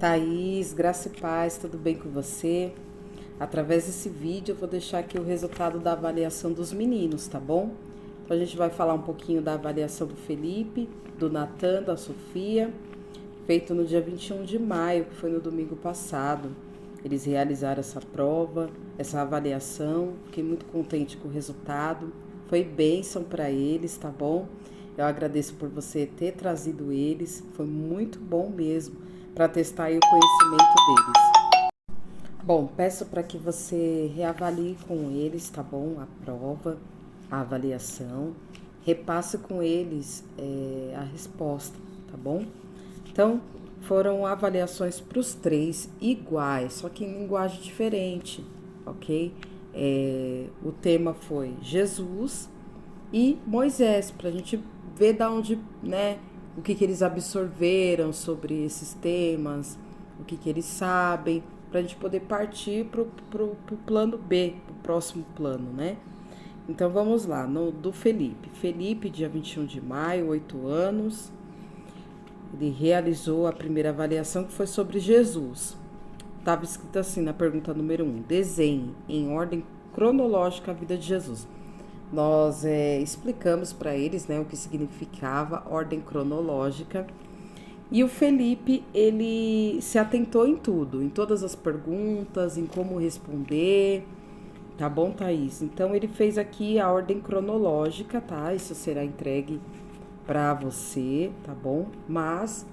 Thaís, graça e paz, tudo bem com você? Através desse vídeo eu vou deixar aqui o resultado da avaliação dos meninos, tá bom? Então a gente vai falar um pouquinho da avaliação do Felipe, do Natan, da Sofia, feito no dia 21 de maio, que foi no domingo passado. Eles realizaram essa prova, essa avaliação, fiquei muito contente com o resultado, foi bênção para eles, tá bom? Eu agradeço por você ter trazido eles, foi muito bom mesmo, para testar aí o conhecimento deles. Bom, peço para que você reavalie com eles, tá bom? A prova, a avaliação, repasse com eles a resposta, tá bom? Então, foram avaliações para os três iguais, só que em linguagem diferente, ok? O tema foi Jesus e Moisés, para a gente ver da onde, né, o que eles absorveram sobre esses temas, o que eles sabem, para a gente poder partir para o plano B, para o próximo plano, né? Então vamos lá, do Felipe. Felipe, dia 21 de maio, 8 anos, ele realizou a primeira avaliação que foi sobre Jesus. Estava escrito assim na pergunta número 1, desenhe em ordem cronológica a vida de Jesus. Nós explicamos para eles, né, o que significava ordem cronológica. E o Felipe, ele se atentou em tudo, em todas as perguntas, em como responder, tá bom, Thaís? Então, ele fez aqui a ordem cronológica, tá? Isso será entregue para você, tá bom? Mas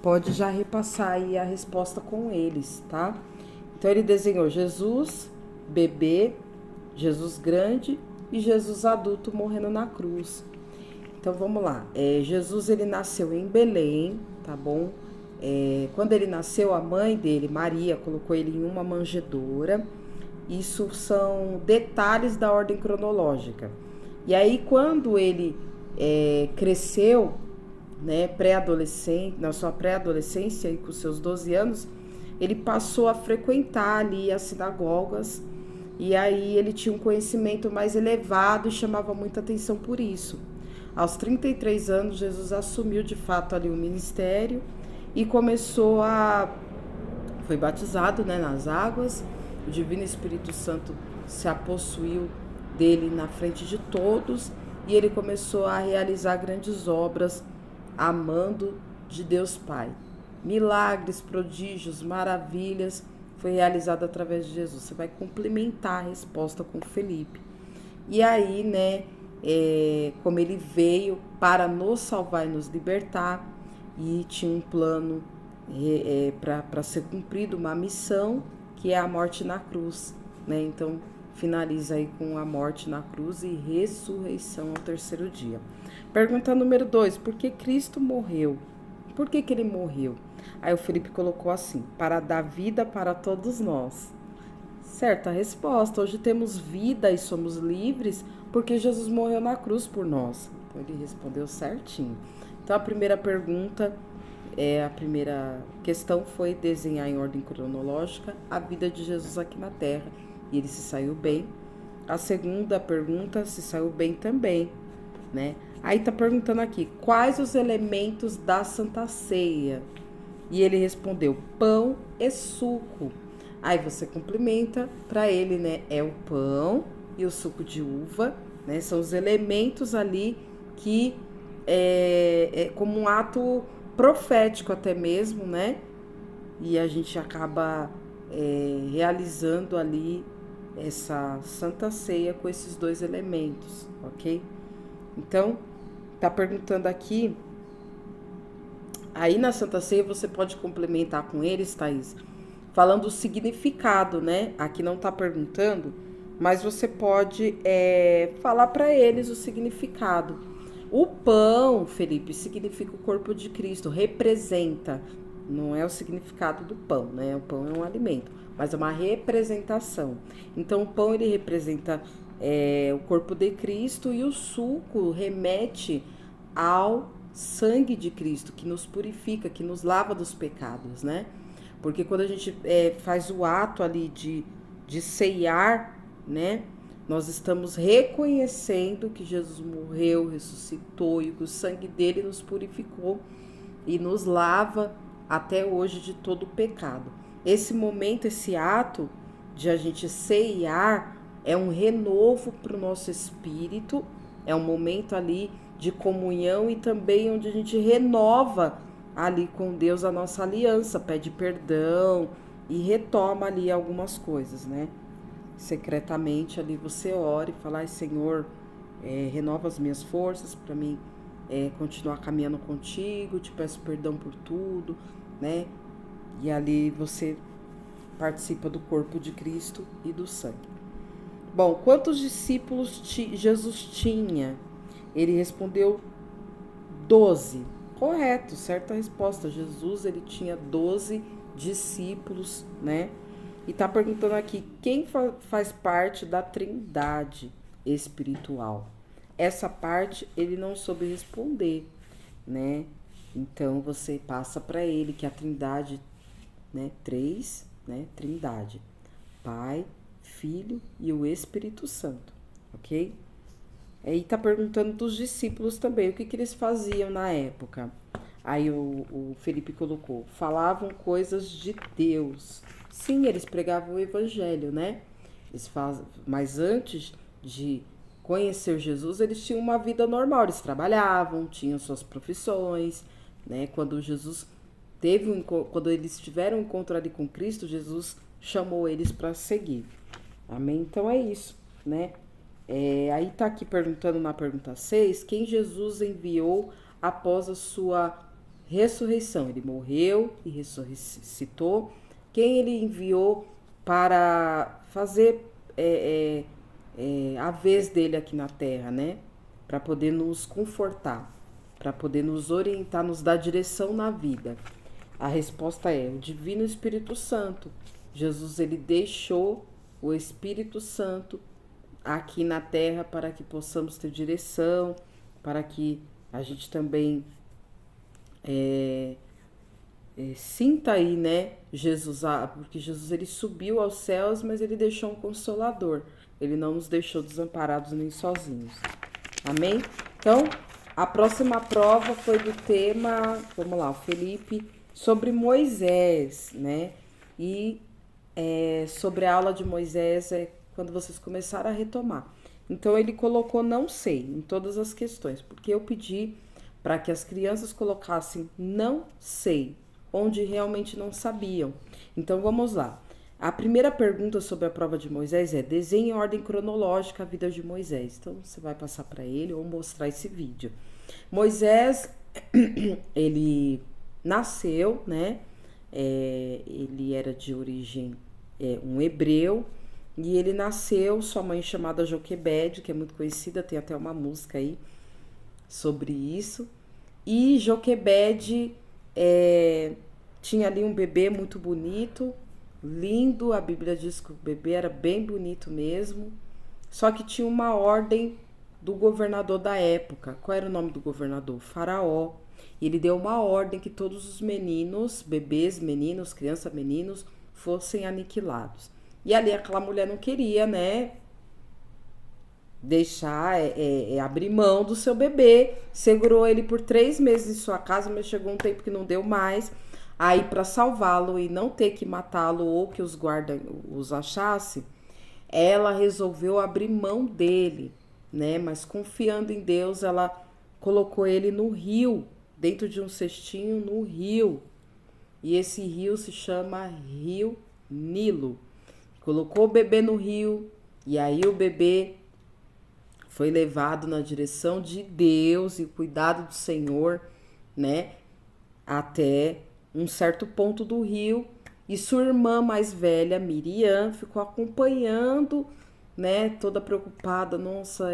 pode já repassar aí a resposta com eles, tá? Então, ele desenhou Jesus, bebê, Jesus grande e Jesus adulto morrendo na cruz. Então vamos lá. Jesus ele nasceu em Belém, tá bom? Quando ele nasceu, a mãe dele, Maria, colocou ele em uma manjedoura. Isso são detalhes da ordem cronológica. E aí quando ele cresceu, né, pré-adolescente, na sua pré-adolescência e com seus 12 anos, ele passou a frequentar ali as sinagogas. E aí ele tinha um conhecimento mais elevado e chamava muita atenção por isso. Aos 33 anos, Jesus assumiu de fato ali o ministério e foi batizado, né, nas águas. O Divino Espírito Santo se apossuiu dele na frente de todos e ele começou a realizar grandes obras amando de Deus Pai. Milagres, prodígios, maravilhas foi realizado através de Jesus. Você vai complementar a resposta com Felipe. E aí, né, como ele veio para nos salvar e nos libertar, e tinha um plano para ser cumprido, uma missão, que é a morte na cruz, né? Então, finaliza aí com a morte na cruz e ressurreição ao terceiro dia. Pergunta número 2, por que Cristo morreu? Por que ele morreu? Aí o Felipe colocou assim, para dar vida para todos nós. Certa resposta, hoje temos vida e somos livres porque Jesus morreu na cruz por nós. Então ele respondeu certinho. Então a primeira pergunta, a primeira questão foi desenhar em ordem cronológica a vida de Jesus aqui na Terra. E ele se saiu bem. A segunda pergunta, se saiu bem também, né? Aí tá perguntando aqui, quais os elementos da Santa Ceia? E ele respondeu, pão e suco. Aí você complementa para ele, né? É o pão e o suco de uva, né? São os elementos ali que como um ato profético até mesmo, né? E a gente acaba realizando ali essa Santa Ceia com esses dois elementos, ok? Então, tá perguntando aqui. Aí na Santa Ceia você pode complementar com eles, Thaís, falando o significado, né? Aqui não tá perguntando, mas você pode falar para eles o significado. O pão, Felipe, significa o corpo de Cristo, representa, não é o significado do pão, né? O pão é um alimento, mas é uma representação. Então o pão ele representa o corpo de Cristo e o suco remete ao sangue de Cristo, que nos purifica, que nos lava dos pecados, né? Porque quando a gente faz o ato ali de ceiar, né? Nós estamos reconhecendo que Jesus morreu, ressuscitou e que o sangue dele nos purificou e nos lava até hoje de todo o pecado. Esse momento, esse ato de a gente ceiar é um renovo para o nosso espírito, é um momento ali de comunhão e também onde a gente renova ali com Deus a nossa aliança, pede perdão e retoma ali algumas coisas, né? Secretamente ali você ora e fala: ai, Senhor, renova as minhas forças para mim continuar caminhando contigo, te peço perdão por tudo, né? E ali você participa do corpo de Cristo e do sangue. Bom, quantos discípulos Jesus tinha? Ele respondeu 12. Correto, certa resposta. Jesus, ele tinha 12 discípulos, né? E tá perguntando aqui, quem faz parte da trindade espiritual? Essa parte ele não soube responder, né? Então você passa para ele que a trindade, né? 3, né? Trindade. Pai, Filho e o Espírito Santo, ok? Aí tá perguntando dos discípulos também, o que eles faziam na época. Aí o Felipe colocou, falavam coisas de Deus. Sim, eles pregavam o evangelho, né? Mas antes de conhecer Jesus, eles tinham uma vida normal, eles trabalhavam, tinham suas profissões, né? Quando Jesus quando eles tiveram um encontro ali com Cristo, Jesus chamou eles para seguir. Amém? Então é isso, né? Aí tá aqui perguntando na pergunta 6, quem Jesus enviou após a sua ressurreição? Ele morreu e ressuscitou. Quem ele enviou para fazer a vez dele aqui na terra, né? Para poder nos confortar, para poder nos orientar, nos dar direção na vida. A resposta é o Divino Espírito Santo. Jesus, ele deixou o Espírito Santo aqui na terra para que possamos ter direção, para que a gente também sinta aí, né, Jesus, porque Jesus ele subiu aos céus, mas ele deixou um consolador, ele não nos deixou desamparados nem sozinhos, amém? Então, a próxima prova foi do tema, vamos lá, o Felipe, sobre Moisés, né, e sobre a aula de Moisés quando vocês começaram a retomar. Então ele colocou não sei em todas as questões, porque eu pedi para que as crianças colocassem não sei, onde realmente não sabiam. Então vamos lá. A primeira pergunta sobre a prova de Moisés é: desenhe em ordem cronológica a vida de Moisés. Então você vai passar para ele ou mostrar esse vídeo. Moisés, ele nasceu, né? Ele era de origem um hebreu. E ele nasceu, sua mãe chamada Joquebede, que é muito conhecida, tem até uma música aí sobre isso. E Joquebede tinha ali um bebê muito bonito, lindo, a Bíblia diz que o bebê era bem bonito mesmo, só que tinha uma ordem do governador da época. Qual era o nome do governador? Faraó. E ele deu uma ordem que todos os meninos, bebês, meninos, crianças, meninos, fossem aniquilados. E ali aquela mulher não queria, né, deixar, abrir mão do seu bebê. Segurou ele por 3 meses em sua casa, mas chegou um tempo que não deu mais. Aí, para salvá-lo e não ter que matá-lo ou que os guardas os achassem, ela resolveu abrir mão dele, né? Mas confiando em Deus, ela colocou ele no rio, dentro de um cestinho no rio. E esse rio se chama Rio Nilo. Colocou o bebê no rio e aí o bebê foi levado na direção de Deus e o cuidado do Senhor, né? Até um certo ponto do rio. E sua irmã mais velha, Miriam, ficou acompanhando, né? Toda preocupada. Nossa,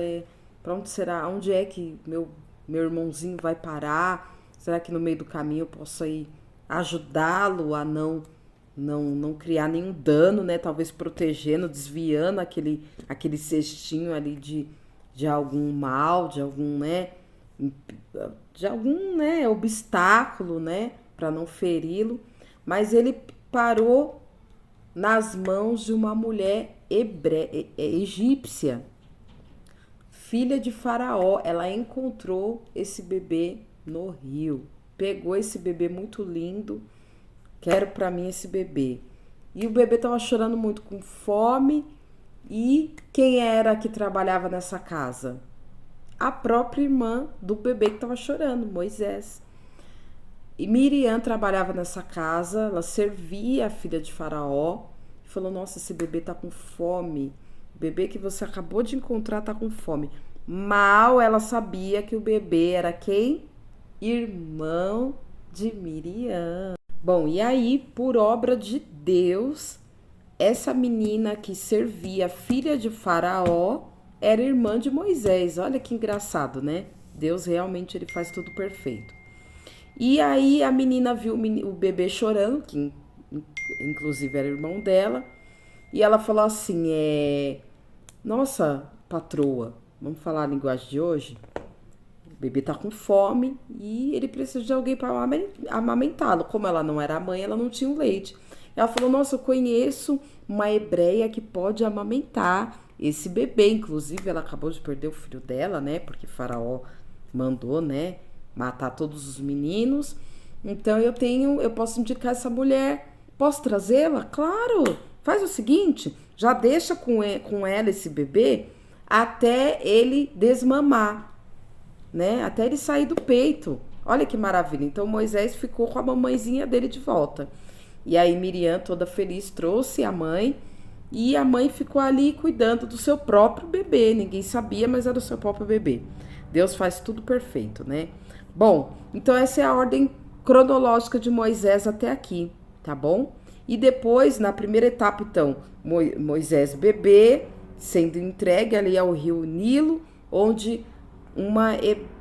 para onde será? Onde é que meu irmãozinho vai parar? Será que no meio do caminho eu posso ir ajudá-lo a não criar nenhum dano, né? Talvez protegendo, desviando aquele cestinho ali de algum mal, de algum, né? De algum, né? Obstáculo, né? Para não feri-lo. Mas ele parou nas mãos de uma mulher egípcia, filha de Faraó. Ela encontrou esse bebê no rio. Pegou esse bebê muito lindo, quero para mim esse bebê. E o bebê estava chorando muito com fome. E quem era que trabalhava nessa casa? A própria irmã do bebê que estava chorando, Moisés. E Miriam trabalhava nessa casa, ela servia a filha de Faraó. E falou, nossa, esse bebê tá com fome. O bebê que você acabou de encontrar tá com fome. Mal ela sabia que o bebê era quem? Irmão de Miriam. Bom, e aí, por obra de Deus, essa menina que servia a filha de Faraó era irmã de Moisés. Olha que engraçado, né? Deus realmente ele faz tudo perfeito. E aí a menina viu o bebê chorando, que inclusive era irmão dela, e ela falou assim, nossa, patroa, vamos falar a linguagem de hoje? O bebê tá com fome e ele precisa de alguém para amamentá-lo. Como ela não era a mãe, ela não tinha o leite. Ela falou, nossa, eu conheço uma hebreia que pode amamentar esse bebê. Inclusive, ela acabou de perder o filho dela, né? Porque Faraó mandou, né? Matar todos os meninos. Então, eu posso indicar essa mulher. Posso trazê-la? Claro! Faz o seguinte, já deixa com ela esse bebê até ele desmamar, né? Até ele sair do peito. Olha que maravilha. Então, Moisés ficou com a mamãezinha dele de volta. E aí Miriam, toda feliz, trouxe a mãe e a mãe ficou ali cuidando do seu próprio bebê. Ninguém sabia, mas era o seu próprio bebê. Deus faz tudo perfeito, né? Bom, então essa é a ordem cronológica de Moisés até aqui, tá bom? E depois, na primeira etapa, então, Moisés bebê, sendo entregue ali ao rio Nilo, onde uma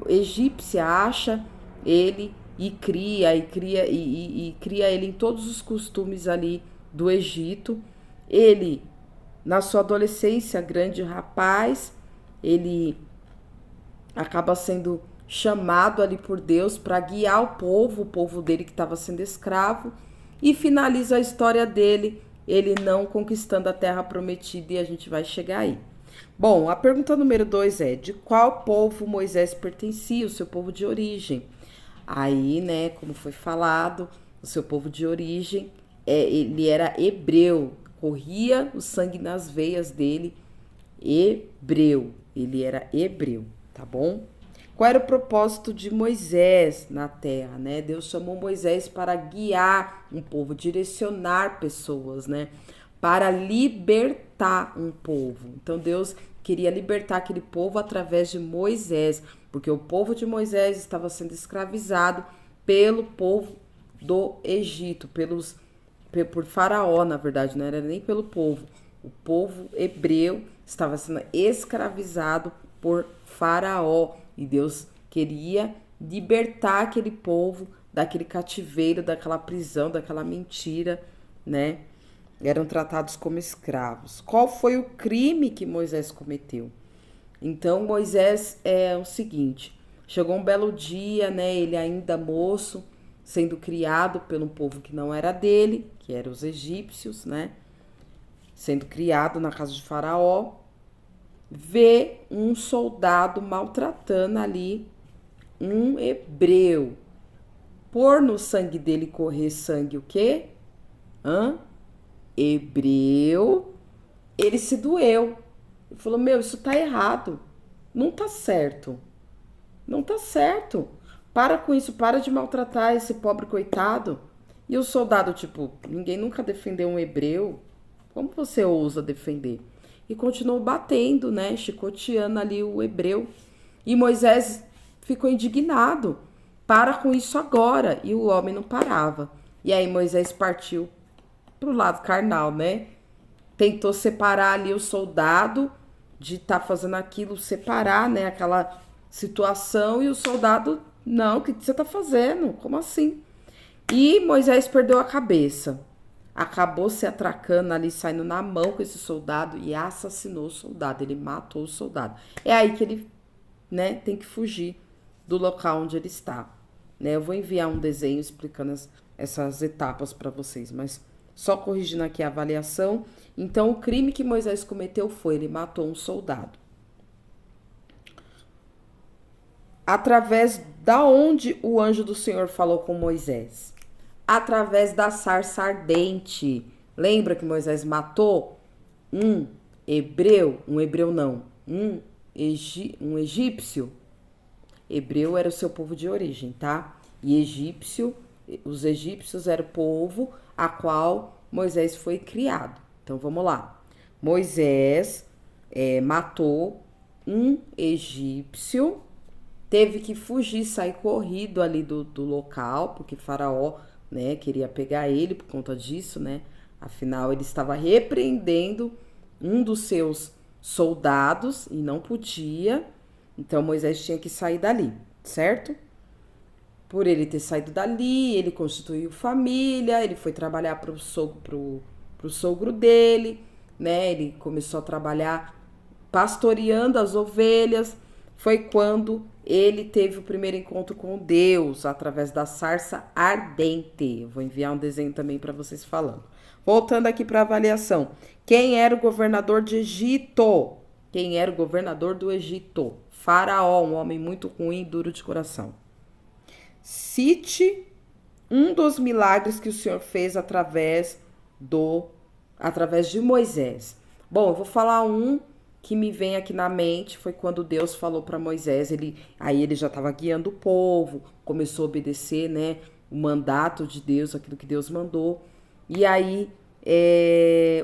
egípcia acha ele e cria ele em todos os costumes ali do Egito. Ele, na sua adolescência, grande rapaz, ele acaba sendo chamado ali por Deus para guiar o povo dele que estava sendo escravo, e finaliza a história dele, ele não conquistando a terra prometida, e a gente vai chegar aí. Bom, a pergunta número 2 é, de qual povo Moisés pertencia, o seu povo de origem? Aí, né, como foi falado, o seu povo de origem, ele era hebreu, corria o sangue nas veias dele, hebreu, ele era hebreu, tá bom? Qual era o propósito de Moisés na terra, né? Deus chamou Moisés para guiar um povo, direcionar pessoas, né? Para libertar um povo. Então Deus queria libertar aquele povo através de Moisés, porque o povo de Moisés estava sendo escravizado pelo povo do Egito, por Faraó, na verdade, não era nem pelo povo. O povo hebreu estava sendo escravizado por Faraó, e Deus queria libertar aquele povo daquele cativeiro, daquela prisão, daquela mentira, né? Eram tratados como escravos. Qual foi o crime que Moisés cometeu? Então, Moisés é o seguinte, chegou um belo dia, né, ele ainda moço, sendo criado pelo povo que não era dele, que eram os egípcios, né, sendo criado na casa de Faraó, vê um soldado maltratando ali um hebreu. Por no sangue dele correr sangue o quê? Hebreu. Ele se doeu. Ele falou, meu, isso tá errado. Não tá certo. Não tá certo. Para com isso, para de maltratar esse pobre coitado. E o soldado, tipo, ninguém nunca defendeu um hebreu. Como você ousa defender? E continuou batendo, né? Chicoteando ali o hebreu. E Moisés ficou indignado. Para com isso agora. E o homem não parava. E aí Moisés partiu pro lado carnal, né? Tentou separar ali o soldado de estar fazendo aquilo, separar, né, aquela situação, e o soldado, não, o que você tá fazendo? Como assim? E Moisés perdeu a cabeça. Acabou se atracando ali, saindo na mão com esse soldado e assassinou o soldado. Ele matou o soldado. É aí que ele, né, tem que fugir do local onde ele está. Né? Eu vou enviar um desenho explicando essas etapas para vocês, mas só corrigindo aqui a avaliação. Então, o crime que Moisés cometeu foi, ele matou um soldado. Através da onde o anjo do Senhor falou com Moisés? através da sarça ardente. Lembra que Moisés matou um um egípcio? Hebreu era o seu povo de origem, tá? E os egípcios eram o povo a qual Moisés foi criado. Então vamos lá. Moisés matou um egípcio, teve que fugir, sair corrido ali do local, porque Faraó, né, queria pegar ele por conta disso, né? Afinal, ele estava repreendendo um dos seus soldados e não podia. Então, Moisés tinha que sair dali, certo? Por ele ter saído dali, ele constituiu família, ele foi trabalhar pro sogro dele, né? Ele começou a trabalhar pastoreando as ovelhas. Foi quando ele teve o primeiro encontro com Deus, através da sarça ardente. Eu vou enviar um desenho também para vocês falando. Voltando aqui para a avaliação. Quem era o governador de Egito? Quem era o governador do Egito? Faraó, um homem muito ruim e duro de coração. Cite um dos milagres que o Senhor fez através de Moisés. Bom, eu vou falar um que me vem aqui na mente, foi quando Deus falou para Moisés, aí ele já estava guiando o povo, começou a obedecer, né, o mandato de Deus, aquilo que Deus mandou, e aí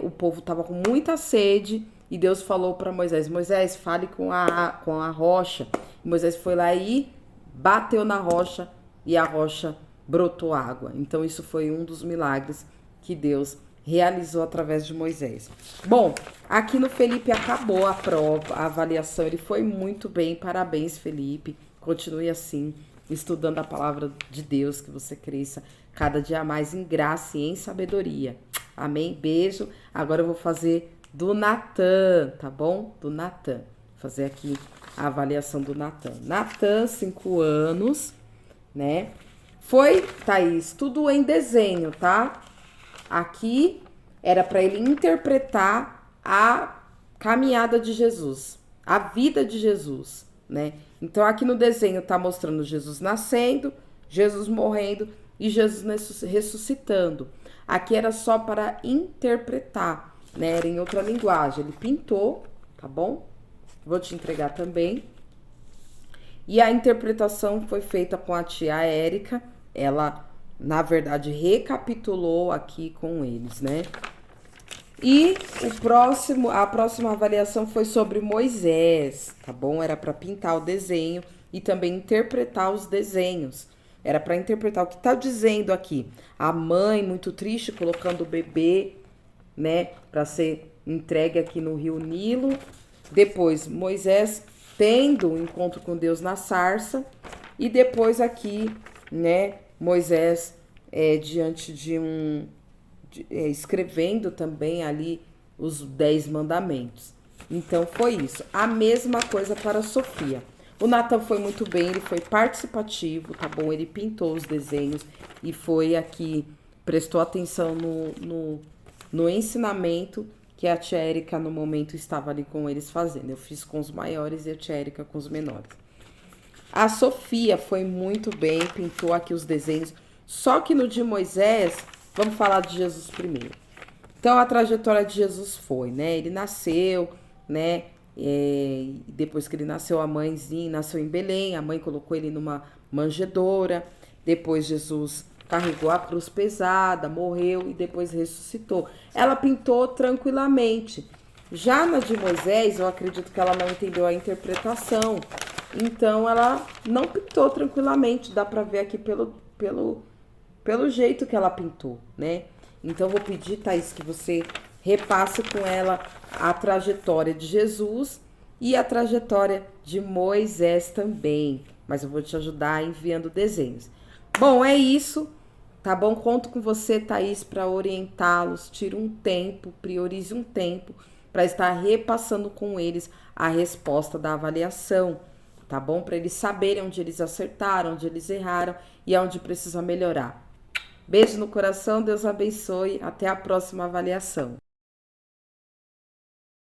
o povo estava com muita sede, e Deus falou para Moisés, Moisés, fale com a rocha. E Moisés foi lá e bateu na rocha, e a rocha brotou água. Então isso foi um dos milagres que Deus realizou através de Moisés. Bom, aqui no Felipe acabou a prova, a avaliação, ele foi muito bem, parabéns Felipe, continue assim, estudando a palavra de Deus, que você cresça cada dia mais em graça e em sabedoria, amém? Beijo, agora eu vou fazer do Natan, tá bom? Do Natan, fazer aqui a avaliação do Natan. Natan, 5 anos, né? Foi, Thaís, tudo em desenho, tá? Aqui era para ele interpretar a caminhada de Jesus, a vida de Jesus, né? Então aqui no desenho tá mostrando Jesus nascendo, Jesus morrendo e Jesus ressuscitando. Aqui era só para interpretar, né? Era em outra linguagem. Ele pintou, tá bom? Vou te entregar também. E a interpretação foi feita com a tia Érica. Ela, na verdade, recapitulou aqui com eles, né? E a próxima avaliação foi sobre Moisés, tá bom? Era para pintar o desenho e também interpretar os desenhos. Era para interpretar o que tá dizendo aqui. A mãe muito triste colocando o bebê, né, para ser entregue aqui no Rio Nilo. Depois Moisés tendo um encontro com Deus na sarça e depois aqui, né, Moisés diante de escrevendo também ali os 10 mandamentos. Então foi isso. A mesma coisa para a Sofia. O Natan foi muito bem, ele foi participativo, tá bom? Ele pintou os desenhos e foi aqui, prestou atenção no ensinamento que a tia Érica no momento estava ali com eles fazendo. Eu fiz com os maiores e a tia Érica com os menores. A Sofia foi muito bem, pintou aqui os desenhos. Só que no de Moisés, vamos falar de Jesus primeiro. Então, a trajetória de Jesus foi, né? Ele nasceu, né? Depois que ele nasceu, a mãezinha nasceu em Belém. A mãe colocou ele numa manjedoura. Depois, Jesus carregou a cruz pesada, morreu e depois ressuscitou. Ela pintou tranquilamente. Já na de Moisés, eu acredito que ela não entendeu a interpretação. Então, ela não pintou tranquilamente. Dá pra ver aqui pelo jeito que ela pintou, né? Então, vou pedir, Thaís, que você repasse com ela a trajetória de Jesus e a trajetória de Moisés também. Mas eu vou te ajudar enviando desenhos. Bom, é isso, tá bom? Conto com você, Thaís, para orientá-los. Tire um tempo, priorize um tempo para estar repassando com eles a resposta da avaliação, tá bom? Para eles saberem onde eles acertaram, onde eles erraram e aonde precisa melhorar. Beijo no coração, Deus abençoe. Até a próxima avaliação.